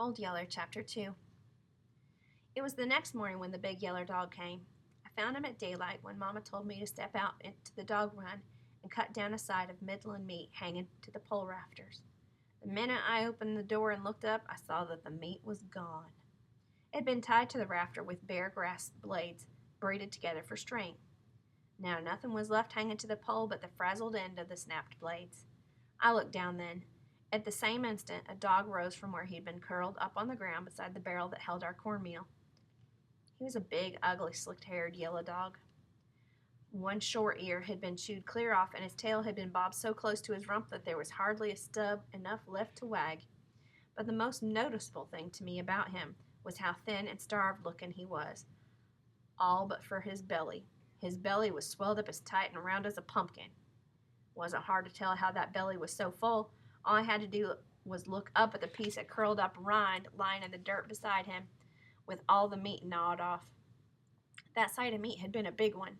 Old Yeller, Chapter 2. It was the next morning when the big yeller dog came. I found him at daylight when Mama told me to step out into the dog run and cut down a side of Midland meat hanging to the pole rafters. The minute I opened the door and looked up, I saw that the meat was gone. It had been tied to the rafter with bare grass blades braided together for string. Now nothing was left hanging to the pole but the frazzled end of the snapped blades. I looked down then. At the same instant, a dog rose from where he'd been curled up on the ground beside the barrel that held our cornmeal. He was a big, ugly, slick-haired yellow dog. One short ear had been chewed clear off, and his tail had been bobbed so close to his rump that there was hardly a stub enough left to wag. But the most noticeable thing to me about him was how thin and starved-looking he was, all but for his belly. His belly was swelled up as tight and round as a pumpkin. It wasn't hard to tell how that belly was so full. All I had to do was look up at the piece of curled up rind lying in the dirt beside him, with all the meat gnawed off. That side of meat had been a big one,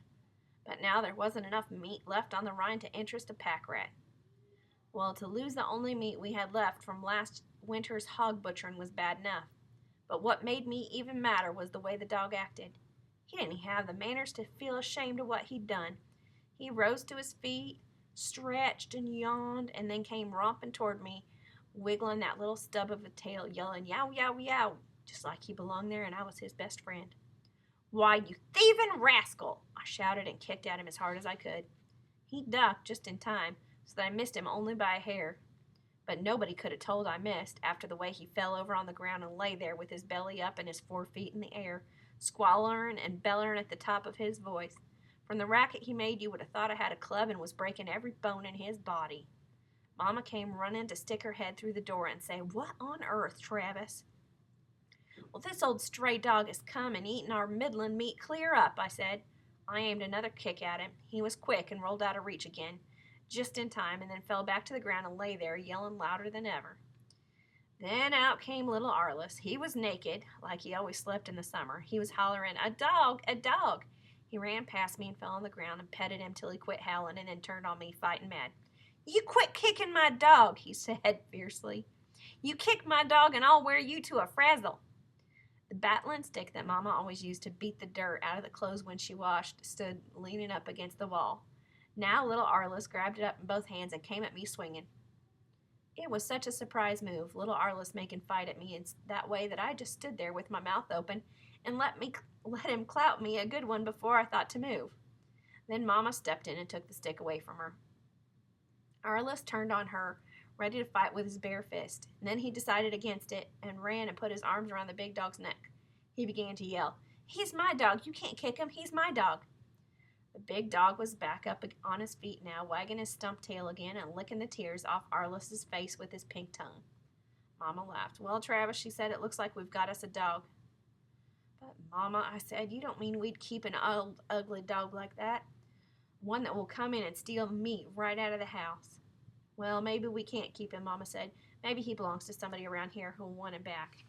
but now there wasn't enough meat left on the rind to interest a pack rat. Well, to lose the only meat we had left from last winter's hog butchering was bad enough, but what made me even madder was the way the dog acted. He didn't have the manners to feel ashamed of what he'd done. He rose to his feet, stretched and yawned, and then came romping toward me, wiggling that little stub of a tail, yelling yow, yow, yow, just like he belonged there and I was his best friend. "Why, you thieving rascal!" I shouted and kicked at him as hard as I could. He ducked just in time, so that I missed him only by a hair. But nobody could have told I missed after the way he fell over on the ground and lay there with his belly up and his 4 feet in the air, squalling and bellowing at the top of his voice. From the racket he made, you would have thought I had a club and was breaking every bone in his body. Mama came running to stick her head through the door and say, "What on earth, Travis?" "Well, this old stray dog has come and eaten our Midland meat clear up," I said. I aimed another kick at him. He was quick and rolled out of reach again, just in time, and then fell back to the ground and lay there, yelling louder than ever. Then out came little Arliss. He was naked, like he always slept in the summer. He was hollering, "A dog! A dog!" He ran past me and fell on the ground and petted him till he quit howling and then turned on me, fighting mad. "You quit kicking my dog," he said fiercely. "You kick my dog and I'll wear you to a frazzle." The battling stick that Mama always used to beat the dirt out of the clothes when she washed stood leaning up against the wall. Now little Arliss grabbed it up in both hands and came at me swinging. It was such a surprise move, little Arliss making fight at me in that way, that I just stood there with my mouth open and let him clout me a good one before I thought to move. Then Mama stepped in and took the stick away from her. Arliss turned on her, ready to fight with his bare fist, and then he decided against it and ran and put his arms around the big dog's neck. He began to yell, "He's my dog! You can't kick him! He's my dog!" The big dog was back up on his feet now, wagging his stump tail again and licking the tears off Arliss's face with his pink tongue. Mama laughed. "Well, Travis," she said, "it looks like we've got us a dog." "But, Mama," I said, "you don't mean we'd keep an old, ugly dog like that? One that will come in and steal meat right out of the house." "Well, maybe we can't keep him," Mama said. "Maybe he belongs to somebody around here who'll want him back."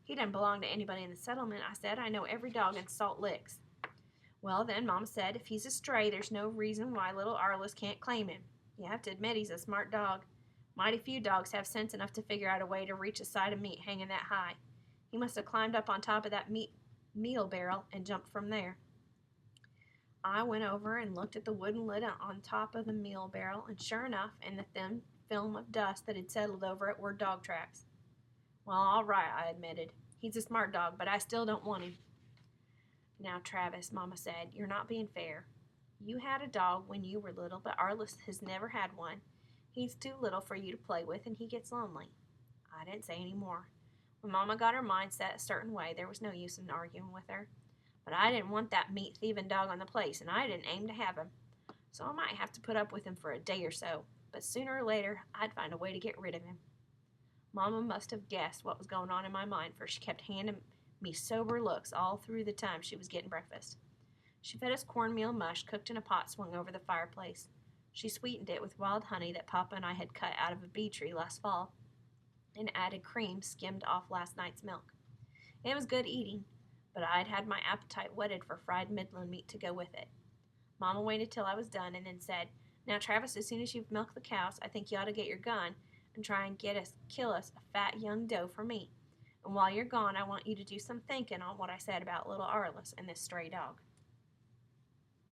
"He doesn't belong to anybody in the settlement," I said. "I know every dog in Salt Licks." "Well, then," Mama said, "if he's a stray, there's no reason why little Arliss can't claim him. You have to admit he's a smart dog. Mighty few dogs have sense enough to figure out a way to reach a side of meat hanging that high. He must have climbed up on top of that meal barrel and jumped from there." I went over and looked at the wooden lid on top of the meal barrel, and sure enough, in the thin film of dust that had settled over it were dog tracks. "Well, all right," I admitted. "He's a smart dog, but I still don't want him." "Now, Travis," Mama said, "you're not being fair. You had a dog when you were little, but Arliss has never had one. He's too little for you to play with, and he gets lonely." I didn't say any more. When Mama got her mind set a certain way, there was no use in arguing with her. But I didn't want that meat-thieving dog on the place, and I didn't aim to have him. So I might have to put up with him for a day or so, but sooner or later I'd find a way to get rid of him. Mama must have guessed what was going on in my mind, for she kept handing me sober looks all through the time she was getting breakfast. She fed us cornmeal mush cooked in a pot swung over the fireplace. She sweetened it with wild honey that Papa and I had cut out of a bee tree last fall, and added cream skimmed off last night's milk. It was good eating, but I'd had my appetite whetted for fried Midland meat to go with it. Mama waited till I was done and then said, "Now, Travis, as soon as you've milked the cows, I think you ought to get your gun and try and kill us a fat young doe for me. And while you're gone, I want you to do some thinking on what I said about little Arliss and this stray dog.